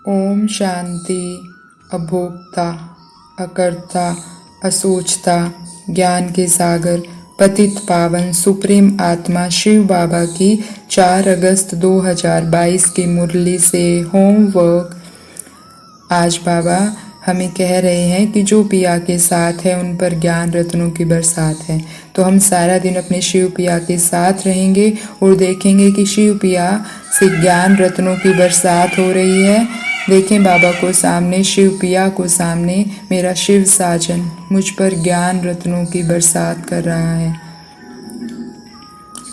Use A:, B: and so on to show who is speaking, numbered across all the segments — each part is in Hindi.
A: ओम शांति। अभोक्ता, अकर्ता, असोचता, ज्ञान के सागर, पतित पावन सुप्रीम आत्मा शिव बाबा की 4 अगस्त 2022 की मुरली से होमवर्क। आज बाबा हमें कह रहे हैं कि जो पिया के साथ है उन पर ज्ञान रत्नों की बरसात है। तो हम सारा दिन अपने शिव पिया के साथ रहेंगे और देखेंगे कि शिव पिया से ज्ञान रत्नों की बरसात हो रही है। देखें बाबा को सामने, शिव पिया को सामने, मेरा शिव साजन मुझ पर ज्ञान रत्नों की बरसात कर रहा है।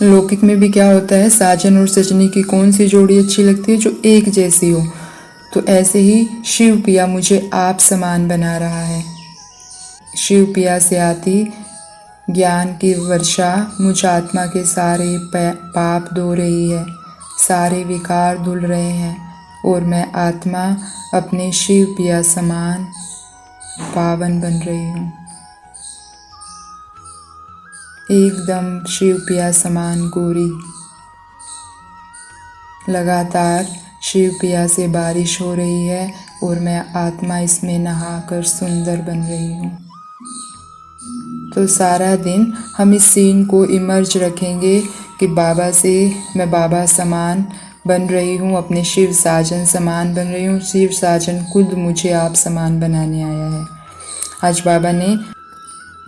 A: लौकिक में भी क्या होता है, साजन और सजनी की कौन सी जोड़ी अच्छी लगती है, जो एक जैसी हो। तो ऐसे ही शिव पिया मुझे आप समान बना रहा है। शिव पिया से आती ज्ञान की वर्षा मुझ आत्मा के सारे पाप धो रही है, सारे विकार धुल रहे हैं और मैं आत्मा अपने शिव पिया समान पावन बन रही हूँ। एकदम शिव पिया समान गोरी। लगातार शिव पिया से बारिश हो रही है और मैं आत्मा इसमें नहाकर सुंदर बन रही हूँ। तो सारा दिन हम इस सीन को इमर्ज रखेंगे कि बाबा से मैं बाबा समान बन रही हूँ, अपने शिव साजन समान बन रही हूँ। शिव साजन खुद मुझे आप समान बनाने आया है। आज बाबा ने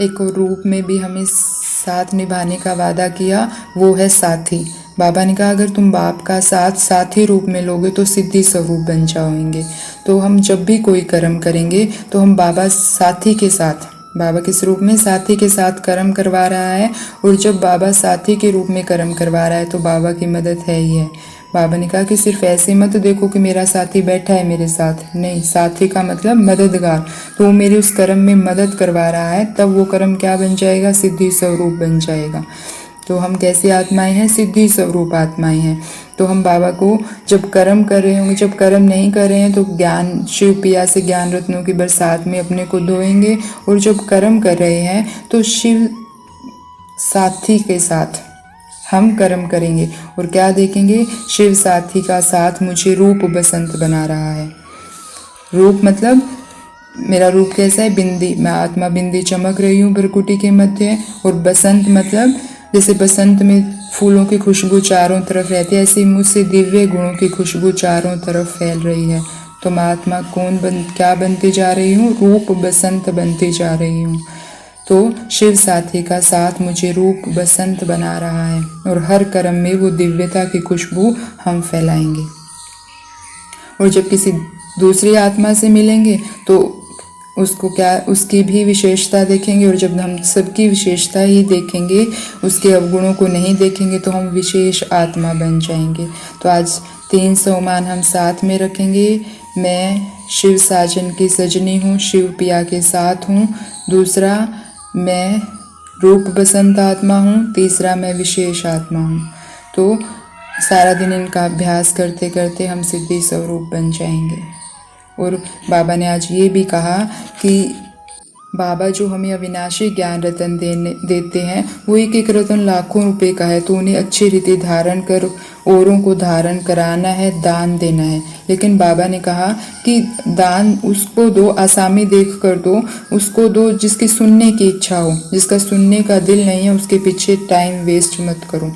A: एक और रूप में भी हमें साथ निभाने का वादा किया, वो है साथी। बाबा ने कहा अगर तुम बाप का साथ साथी रूप में लोगे तो सिद्धि स्वरूप बन जाओगे। तो हम जब भी कोई कर्म करेंगे तो हम बाबा साथी के साथ, बाबा किस रूप में, साथी के साथ कर्म करवा रहा है। और जब बाबा साथी के रूप में कर्म करवा रहा है तो बाबा की मदद है ही है। बाबा ने कहा कि सिर्फ ऐसे मत देखो कि मेरा साथी बैठा है मेरे साथ, नहीं, साथी का मतलब मददगार। तो वो मेरे उस कर्म में मदद करवा रहा है, तब वो कर्म क्या बन जाएगा, सिद्धि स्वरूप बन जाएगा। तो हम कैसी आत्माएं हैं, सिद्धि स्वरूप आत्माएं हैं। तो हम बाबा को जब कर्म कर रहे होंगे, जब कर्म नहीं कर रहे हैं तो ज्ञान शिव पिया से ज्ञान रत्नों की बरसात में अपने को धोएंगे। और जब कर्म कर रहे हैं तो शिव साथी के साथ हम कर्म करेंगे और क्या देखेंगे, शिव साथी का साथ मुझे रूप बसंत बना रहा है। रूप मतलब मेरा रूप कैसा है, बिंदी, मैं आत्मा बिंदी चमक रही हूँ भ्रकुटी के मध्य। और बसंत मतलब जैसे बसंत में फूलों की खुशबू चारों तरफ रहती है, ऐसे मुझसे दिव्य गुणों की खुशबू चारों तरफ फैल रही है। तो मैं आत्मा क्या बनती जा रही हूँ, रूप बसंत बनती जा रही हूँ। तो शिव साथी का साथ मुझे रूप बसंत बना रहा है और हर कर्म में वो दिव्यता की खुशबू हम फैलाएंगे। और जब किसी दूसरी आत्मा से मिलेंगे तो उसको क्या, उसकी भी विशेषता देखेंगे। और जब हम सबकी विशेषता ही देखेंगे, उसके अवगुणों को नहीं देखेंगे, तो हम विशेष आत्मा बन जाएंगे। तो आज 3 सोमान हम साथ में रखेंगे। मैं शिव साजन की सजनी हूँ, शिव पिया के साथ हूँ। दूसरा, मैं रूप बसंत आत्मा हूँ। तीसरा, मैं विशेष आत्मा हूँ। तो सारा दिन इनका अभ्यास करते करते हम सिद्धि स्वरूप बन जाएंगे। और बाबा ने आज ये भी कहा कि बाबा जो हमें अविनाशी ज्ञान रतन देते हैं वो एक एक रतन लाखों रुपए का है। तो उन्हें अच्छी रीति धारण कर औरों को धारण कराना है, दान देना है। लेकिन बाबा ने कहा कि दान उसको दो, आसामी देख कर दो, उसको दो जिसकी सुनने की इच्छा हो। जिसका सुनने का दिल नहीं है उसके पीछे टाइम वेस्ट मत करो।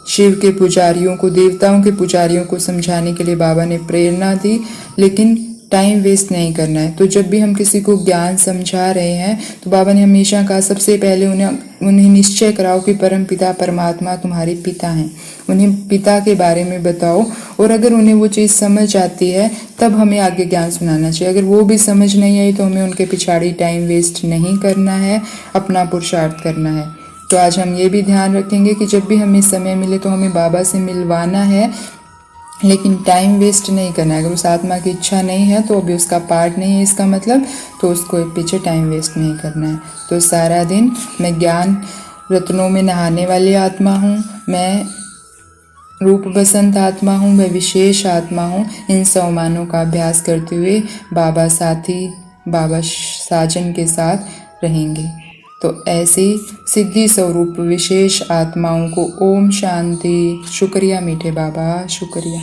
A: शिव के पुजारियों को, देवताओं के पुजारियों को समझाने के लिए बाबा ने प्रेरणा दी, लेकिन टाइम वेस्ट नहीं करना है। तो जब भी हम किसी को ज्ञान समझा रहे हैं तो बाबा ने हमेशा कहा सबसे पहले उन्हें निश्चय कराओ कि परम पिता परमात्मा तुम्हारे पिता हैं। उन्हें पिता के बारे में बताओ और अगर उन्हें वो चीज़ समझ आती है तब हमें आगे ज्ञान सुनाना चाहिए। अगर वो भी समझ नहीं आई तो हमें उनके पिछाड़ी टाइम वेस्ट नहीं करना है, अपना पुरुषार्थ करना है। तो आज हम ये भी ध्यान रखेंगे कि जब भी हमें समय मिले तो हमें बाबा से मिलवाना है, लेकिन टाइम वेस्ट नहीं करना है। अगर उस आत्मा की इच्छा नहीं है तो अभी उसका पार्ट नहीं है इसका मतलब, तो उसको पीछे टाइम वेस्ट नहीं करना है। तो सारा दिन मैं ज्ञान रत्नों में नहाने वाली आत्मा हूँ, मैं रूप बसंत आत्मा हूँ, मैं विशेष आत्मा हूँ। इन सोमानों का अभ्यास करते हुए बाबा साथी, बाबा साजन के साथ रहेंगे। तो ऐसी सिद्धि स्वरूप विशेष आत्माओं को ओम शांति। शुक्रिया मीठे बाबा, शुक्रिया।